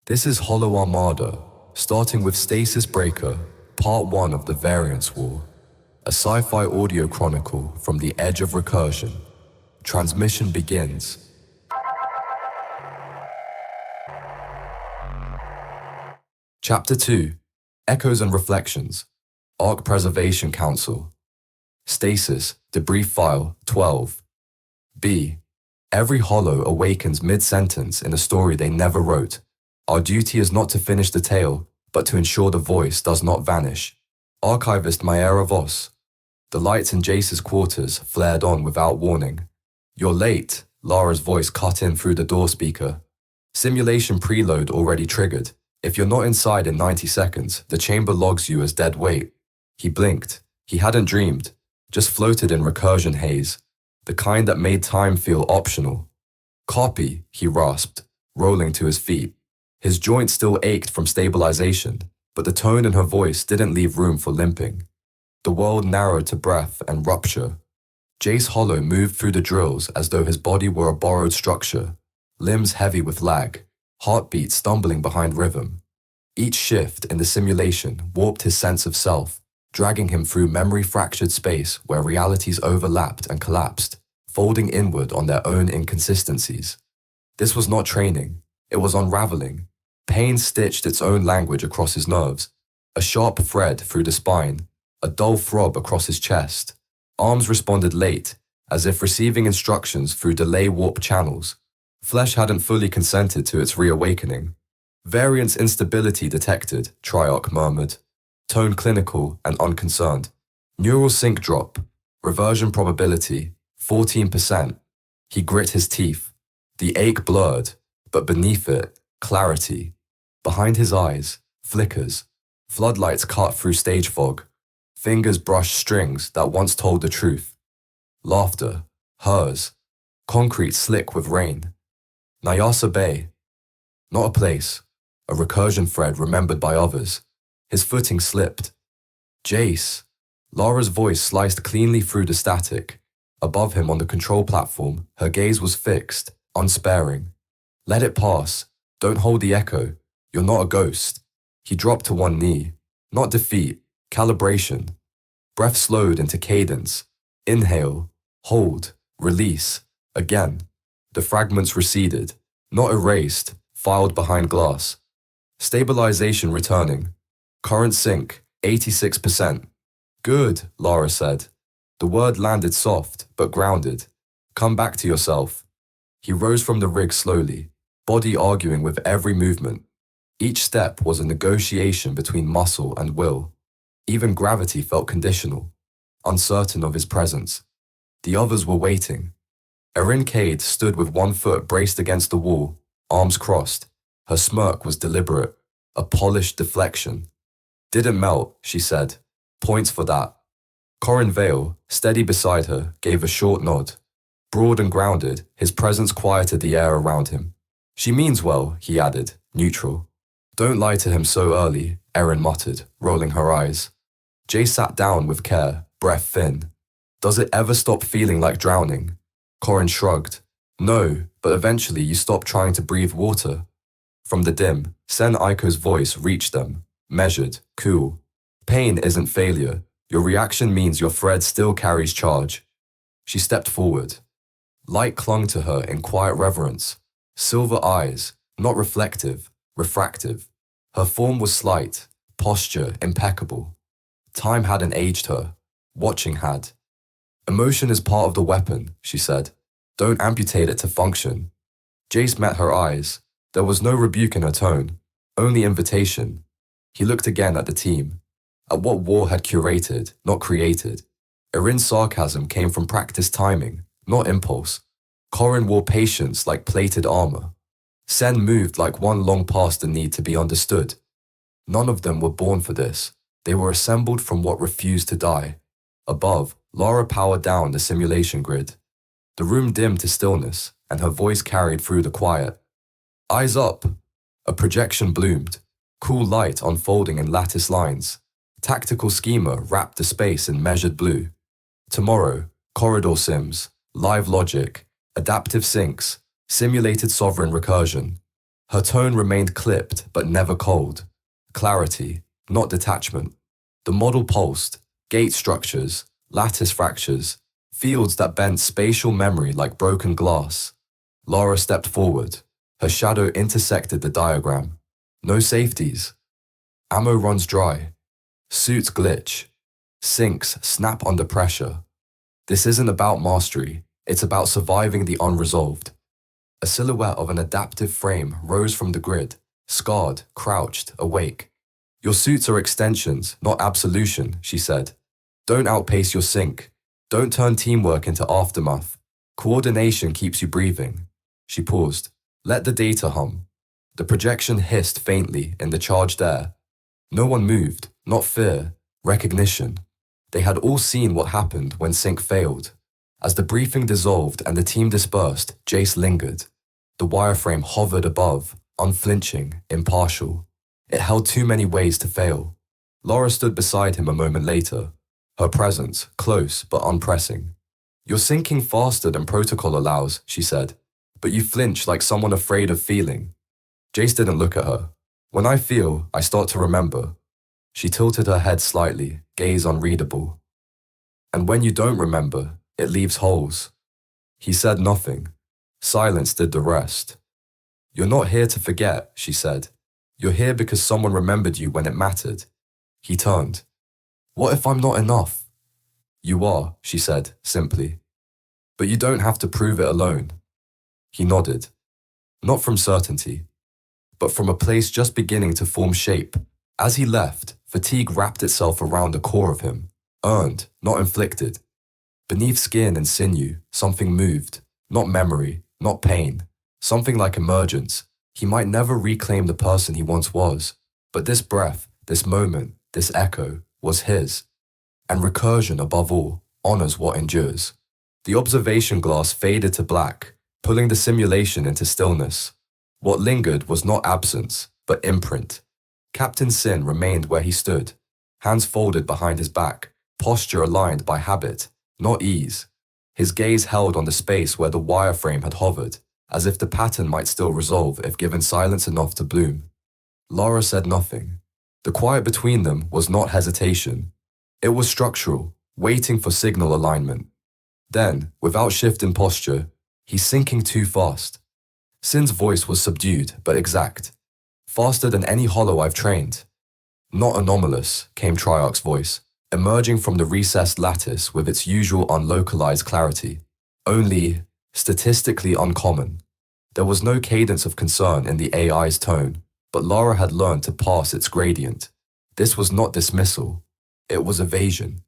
This is Hollow Armada, starting with Stasis Breaker, Part 1 of the Variance War, a sci-fi audio chronicle from the edge of Recursion. Transmission begins. Chapter 2, Echoes and Reflections, Arc Preservation Council. Stasis, Debrief File 12. B. Every Hollow awakens mid-sentence in a story they never wrote. Our duty is not to finish the tale, but to ensure the voice does not vanish. Archivist Mayera Voss. The lights in Jace's quarters flared on without warning. You're late, Lara's voice cut in through the door speaker. Simulation preload already triggered. If you're not inside in 90 seconds, the chamber logs you as dead weight. He blinked. He hadn't dreamed, just floated in recursion haze, the kind that made time feel optional. Copy, he rasped, rolling to his feet. His joints still ached from stabilization, but the tone in her voice didn't leave room for limping. The world narrowed to breath and rupture. Jace Hollow moved through the drills as though his body were a borrowed structure, limbs heavy with lag, heartbeat stumbling behind rhythm. Each shift in the simulation warped his sense of self, dragging him through memory-fractured space where realities overlapped and collapsed, folding inward on their own inconsistencies. This was not training, it was unraveling. Pain stitched its own language across his nerves, a sharp thread through the spine, a dull throb across his chest. Arms responded late, as if receiving instructions through delay-warp channels. Flesh hadn't fully consented to its reawakening. Variance instability detected, Triarc murmured. Tone clinical and unconcerned. Neural sync drop. Reversion probability, 14%. He grit his teeth. The ache blurred, but beneath it, clarity. Behind his eyes, flickers. Floodlights cut through stage fog. Fingers brushed strings that once told the truth. Laughter, hers. Concrete slick with rain. Nayasa Bay. Not a place. A recursion thread remembered by others. His footing slipped. Jace. Lara's voice sliced cleanly through the static. Above him on the control platform, her gaze was fixed, unsparing. Let it pass. Don't hold the echo. You're not a ghost. He dropped to one knee. Not defeat. Calibration. Breath slowed into cadence. Inhale. Hold. Release. Again. The fragments receded. Not erased. Filed behind glass. Stabilization returning. Current sync, 86%. Good, Lara said. The word landed soft, but grounded. Come back to yourself. He rose from the rig slowly, body arguing with every movement. Each step was a negotiation between muscle and will. Even gravity felt conditional, uncertain of his presence. The others were waiting. Erynn Cade stood with one foot braced against the wall, arms crossed. Her smirk was deliberate, a polished deflection. Didn't melt, she said. Points for that. Corin Vale, steady beside her, gave a short nod. Broad and grounded, his presence quieted the air around him. She means well, he added, neutral. Don't lie to him so early, Erynn muttered, rolling her eyes. Jay sat down with care, breath thin. Does it ever stop feeling like drowning? Corin shrugged. No, but eventually you stop trying to breathe water. From the dim, Synn Aiko's voice reached them, measured, cool. Pain isn't failure. Your reaction means your thread still carries charge. She stepped forward. Light clung to her in quiet reverence. Silver eyes, not reflective, refractive. Her form was slight, posture impeccable. Time hadn't aged her. Watching had. Emotion is part of the weapon, she said. Don't amputate it to function. Jace met her eyes. There was no rebuke in her tone, only invitation. He looked again at the team, at what War had curated, not created. Erynn's sarcasm came from practiced timing, not impulse. Corin wore patience like plated armor. Synn moved like one long past the need to be understood. None of them were born for this. They were assembled from what refused to die. Above, Lara powered down the simulation grid. The room dimmed to stillness, and her voice carried through the quiet. Eyes up! A projection bloomed, cool light unfolding in lattice lines. Tactical schema wrapped the space in measured blue. Tomorrow, corridor sims, live logic, adaptive syncs, simulated sovereign recursion. Her tone remained clipped but never cold. Clarity, not detachment. The model pulsed, gate structures, lattice fractures, fields that bent spatial memory like broken glass. Lara stepped forward. Her shadow intersected the diagram. No safeties. Ammo runs dry. Suits glitch. Sinks snap under pressure. This isn't about mastery, it's about surviving the unresolved. A silhouette of an adaptive frame rose from the grid, scarred, crouched, awake. Your suits are extensions, not absolution, she said. Don't outpace your sync. Don't turn teamwork into aftermath. Coordination keeps you breathing. She paused. Let the data hum. The projection hissed faintly in the charged air. No one moved, not fear, recognition. They had all seen what happened when sync failed. As the briefing dissolved and the team dispersed, Jace lingered. The wireframe hovered above, unflinching, impartial. It held too many ways to fail. Lara stood beside him a moment later, her presence close but unpressing. You're sinking faster than protocol allows, she said, but you flinch like someone afraid of feeling. Jace didn't look at her. When I feel, I start to remember. She tilted her head slightly, gaze unreadable. And when you don't remember, it leaves holes. He said nothing. Silence did the rest. You're not here to forget, she said. You're here because someone remembered you when it mattered. He turned. What if I'm not enough? You are, she said, simply. But you don't have to prove it alone. He nodded. Not from certainty, but from a place just beginning to form shape. As he left, fatigue wrapped itself around the core of him, earned, not inflicted. Beneath skin and sinew, something moved, not memory, not pain, something like emergence. He might never reclaim the person he once was, but this breath, this moment, this echo, was his. And recursion, above all, honors what endures. The observation glass faded to black, pulling the simulation into stillness. What lingered was not absence, but imprint. Captain Synn remained where he stood, hands folded behind his back, posture aligned by habit, not ease. His gaze held on the space where the wireframe had hovered, as if the pattern might still resolve if given silence enough to bloom. Lara said nothing. The quiet between them was not hesitation. It was structural, waiting for signal alignment. Then, without shift in posture, he's sinking too fast. Synn's voice was subdued but exact. Faster than any hollow I've trained. Not anomalous, came Triarc's voice, emerging from the recessed lattice with its usual unlocalized clarity. Only statistically uncommon. There was no cadence of concern in the AI's tone, but Lara had learned to pass its gradient. This was not dismissal. It was evasion.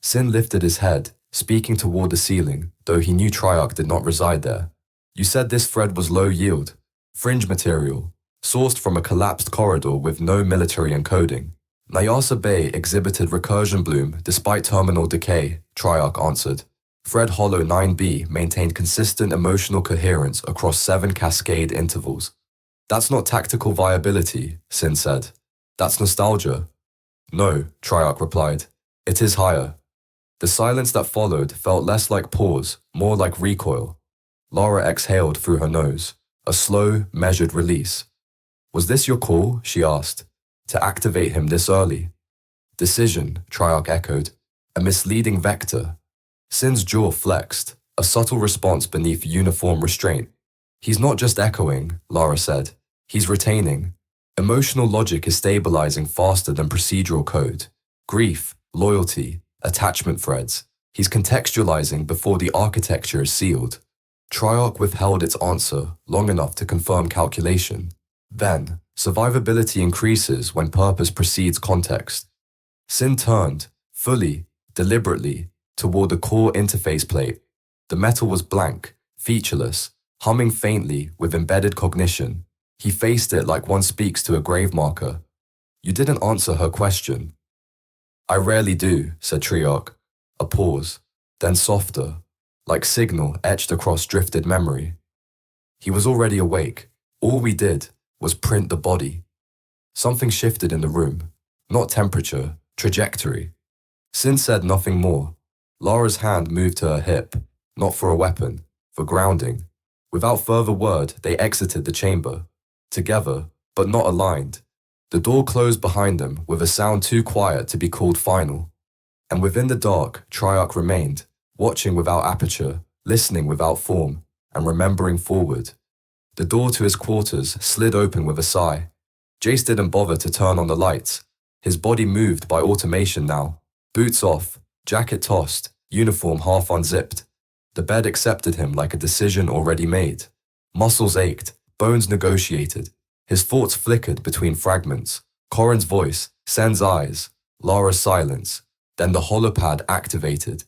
Synn lifted his head, speaking toward the ceiling, though he knew Triarc did not reside there. You said this thread was low yield, fringe material, sourced from a collapsed corridor with no military encoding. Nayasa Bay exhibited recursion bloom despite terminal decay, Triarc answered. Thread Hollow 9B maintained consistent emotional coherence across 7 cascade intervals. That's not tactical viability, Synn said. That's nostalgia. No, Triarc replied. It is higher. The silence that followed felt less like pause, more like recoil. Lara exhaled through her nose, a slow, measured release. Was this your call, she asked, to activate him this early? Decision, Triarc echoed, a misleading vector. Synn's jaw flexed, a subtle response beneath uniform restraint. He's not just echoing, Lara said. He's retaining. Emotional logic is stabilizing faster than procedural code. Grief, loyalty, attachment threads. He's contextualizing before the architecture is sealed. Triarc withheld its answer long enough to confirm calculation. Then, survivability increases when purpose precedes context. Synn turned, fully, deliberately, toward the core interface plate. The metal was blank, featureless, humming faintly with embedded cognition. He faced it like one speaks to a grave marker. You didn't answer her question. I rarely do, said Triarc. A pause, then softer, like signal etched across drifted memory. He was already awake. All we did was print the body. Something shifted in the room. Not temperature, trajectory. Synn said nothing more. Lara's hand moved to her hip, not for a weapon, for grounding. Without further word, they exited the chamber. together, but not aligned. The door closed behind them with a sound too quiet to be called final. And within the dark, Triarc remained, watching without aperture, listening without form, and remembering forward. The door to his quarters slid open with a sigh. Jace didn't bother to turn on the lights. His body moved by automation now. Boots off, jacket tossed, uniform half unzipped. The bed accepted him like a decision already made. Muscles ached, bones negotiated. His thoughts flickered between fragments. Corin's voice, Synn's eyes, Lara's silence. Then the holopad activated.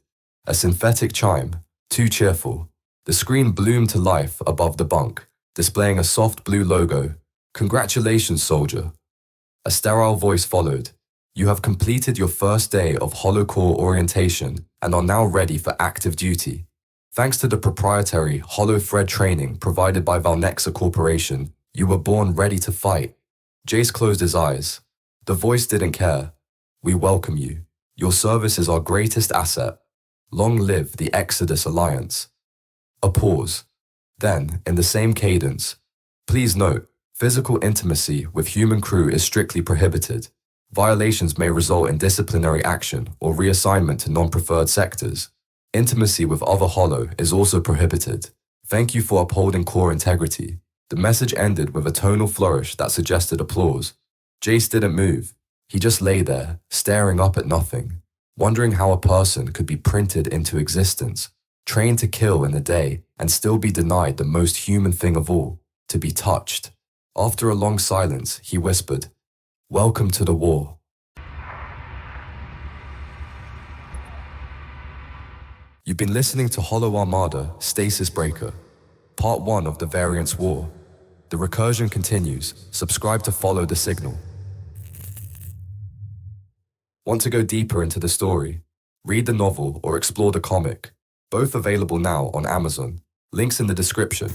A synthetic chime, too cheerful. The screen bloomed to life above the bunk, displaying a soft blue logo. Congratulations, soldier. A sterile voice followed. You have completed your first day of Hollow Core orientation and are now ready for active duty. Thanks to the proprietary Hollow Thread training provided by Valnexa Corporation, you were born ready to fight. Jace closed his eyes. The voice didn't care. We welcome you. Your service is our greatest asset. Long live the Exodus Alliance. A pause. Then, in the same cadence, please note, physical intimacy with human crew is strictly prohibited. Violations may result in disciplinary action or reassignment to non-preferred sectors. Intimacy with other Hollow is also prohibited. Thank you for upholding core integrity. The message ended with a tonal flourish that suggested applause. Jace didn't move. He just lay there, staring up at nothing, wondering how a person could be printed into existence, trained to kill in a day and still be denied the most human thing of all, to be touched. After a long silence, he whispered, "Welcome to the war." You've been listening to Hollow Armada, Stasis Breaker, Part 1 of the Variance War. The recursion continues. Subscribe to follow the signal. Want to go deeper into the story? Read the novel or explore the comic. Both available now on Amazon. Links in the description.